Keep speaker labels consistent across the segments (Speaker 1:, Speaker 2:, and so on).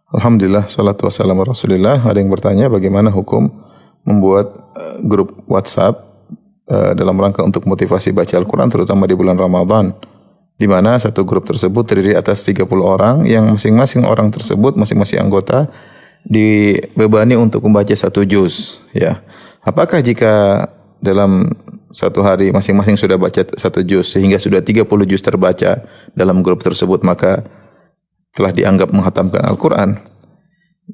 Speaker 1: Alhamdulillah, salatu wassalamu Rasulillah. Ada yang bertanya bagaimana hukum membuat grup WhatsApp dalam rangka untuk motivasi baca Al-Quran terutama di bulan Ramadan, di mana satu grup tersebut terdiri atas 30 orang yang masing-masing orang tersebut, masing-masing anggota dibebani untuk membaca satu juz, ya. Apakah jika dalam satu hari masing-masing sudah baca satu juz sehingga sudah 30 juz terbaca dalam grup tersebut, maka telah dianggap menghatamkan Al-Quran?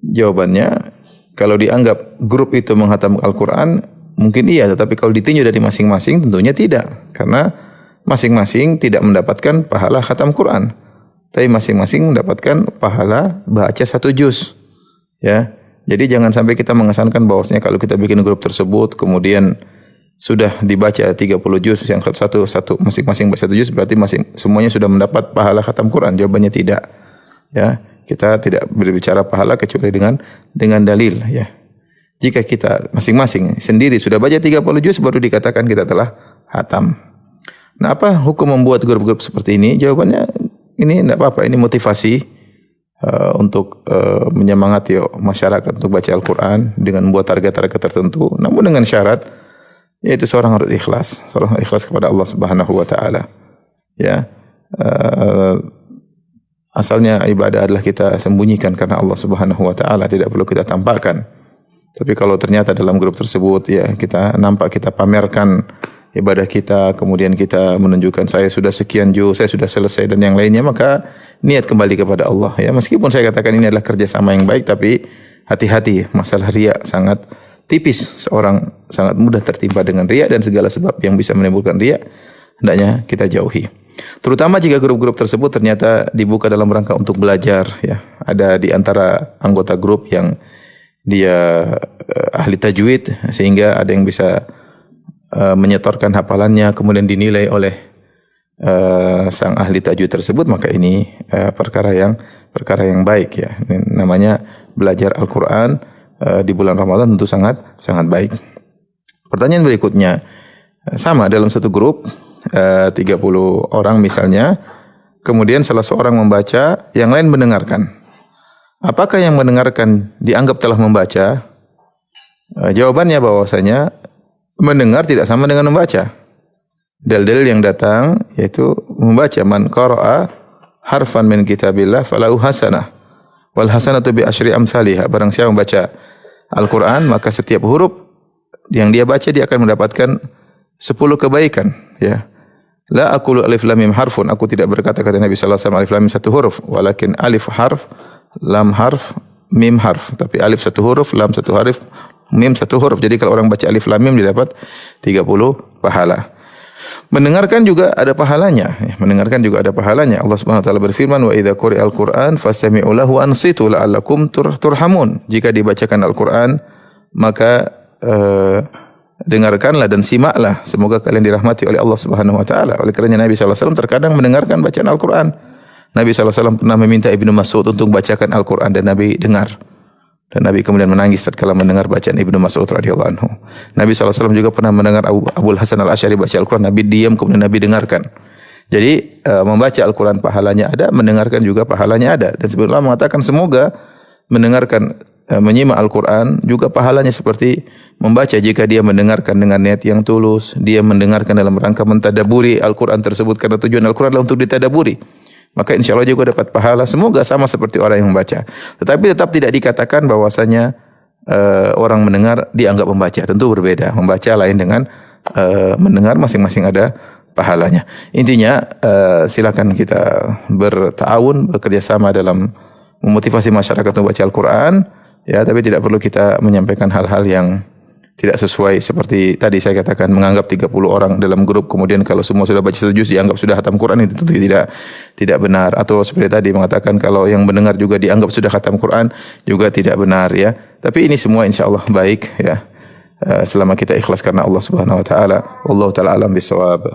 Speaker 1: Jawabannya, kalau dianggap grup itu menghatamkan Al-Quran, mungkin iya, tetapi kalau ditinjau dari masing-masing tentunya tidak. Karena masing-masing tidak mendapatkan pahala khatam Quran, tapi masing-masing mendapatkan pahala baca satu juz. Ya, jadi jangan sampai kita mengesankan bahwasanya kalau kita bikin grup tersebut, kemudian sudah dibaca 30 juz, yang satu masing-masing baca satu juz, berarti semuanya sudah mendapat pahala khatam Quran. Jawabannya tidak. Ya, kita tidak berbicara pahala kecuali dengan dalil, ya. Jika kita masing-masing sendiri sudah baca 30 juz baru dikatakan kita telah khatam. Nah, apa hukum membuat grup-grup seperti ini? Jawabannya ini tidak apa-apa, ini motivasi untuk menyemangati masyarakat untuk baca Al-Quran dengan membuat target-target tertentu, namun dengan syarat yaitu seorang harus ikhlas kepada Allah Subhanahu wa taala. Ya. Asalnya ibadah adalah kita sembunyikan karena Allah Subhanahu wa taala, tidak perlu kita tampakkan. Tapi kalau ternyata dalam grup tersebut ya kita nampak, kita pamerkan ibadah kita, kemudian kita menunjukkan saya sudah sekian juz, saya sudah selesai dan yang lainnya, maka niat kembali kepada Allah, ya. Meskipun saya katakan ini adalah kerjasama yang baik, tapi hati-hati, masalah riya sangat tipis. Seorang sangat mudah tertimpa dengan riya, dan segala sebab yang bisa menimbulkan riya hendaknya kita jauhi. Terutama jika grup-grup tersebut ternyata dibuka dalam rangka untuk belajar, ya. Ada di antara anggota grup yang dia ahli tajwid, sehingga ada yang bisa menyetorkan hafalannya kemudian dinilai oleh sang ahli tajwid tersebut, maka ini perkara yang baik, ya. Ini namanya belajar Al-Quran di bulan Ramadan tentu sangat baik. Pertanyaan berikutnya, sama dalam satu grup 30 orang misalnya, kemudian salah seorang membaca, yang lain mendengarkan. Apakah yang mendengarkan dianggap telah membaca? Jawabannya bahwasanya mendengar tidak sama dengan membaca. Dalil yang datang yaitu membaca, man qara'a harfan min kitabillah falahu hasanah wal hasanatu bi asyri amsalihha. Barang siapa membaca Al-Quran, maka setiap huruf yang dia baca dia akan mendapatkan 10 kebaikan, ya. La aqulu alif lam mim harfun, aku tidak berkata kata Nabi sallallahu alaihi wasallam alif lam mim satu huruf, walakin alif harf, lam harf, mim harf. Tapi alif satu huruf, lam satu harf, mim satu huruf. Jadi kalau orang baca alif lam mim dia dapat 30 pahala. Mendengarkan juga ada pahalanya, ya. Mendengarkan juga ada pahalanya. Allah Subhanahu wa taala berfirman, wa idza quri'al Qur'an fastami'u lahu wa ansitu la'allakum turhamun. Jika dibacakan Al-Quran, maka dengarkanlah dan simaklah, semoga kalian dirahmati oleh Allah Subhanahu wa taala. Oleh kerana Nabi sallallahu alaihi wasallam terkadang mendengarkan bacaan Al-Quran. Nabi sallallahu alaihi wasallam pernah meminta Ibnu Mas'ud untuk bacakan Al-Quran dan Nabi dengar. Dan Nabi kemudian menangis tatkala mendengar bacaan Ibnu Mas'ud radhiyallahu anhu. Nabi sallallahu alaihi wasallam juga pernah mendengar Abul Hasan Al-Asy'ari baca Al-Quran, Nabi diam kemudian Nabi dengarkan. Jadi membaca Al-Quran pahalanya ada, mendengarkan juga pahalanya ada. Dan sebenarnya mengatakan semoga mendengarkan, menyimak Al-Quran juga pahalanya seperti membaca jika dia mendengarkan dengan niat yang tulus, dia mendengarkan dalam rangka mentadaburi Al-Quran tersebut karena tujuan Al-Quran adalah untuk ditadaburi, maka insya Allah juga dapat pahala. Semoga sama seperti orang yang membaca. Tetapi tetap tidak dikatakan bahwasanya orang mendengar dianggap membaca. Tentu berbeda. Membaca lain dengan mendengar, masing-masing ada pahalanya. Intinya silakan kita berta'awun, bekerjasama dalam memotivasi masyarakat untuk baca Al-Quran, ya. Tapi tidak perlu kita menyampaikan hal-hal yang tidak sesuai, seperti tadi saya katakan menganggap 30 orang dalam grup, kemudian kalau semua sudah baca satu juz dianggap sudah khatam Quran, itu tentu tidak benar. Atau seperti tadi mengatakan kalau yang mendengar juga dianggap sudah khatam Quran, juga tidak benar, ya. Tapi ini semua insyaallah baik, ya. Selama kita ikhlas karena Allah Subhanahu wa taala. Wallahu taala alam bisawab.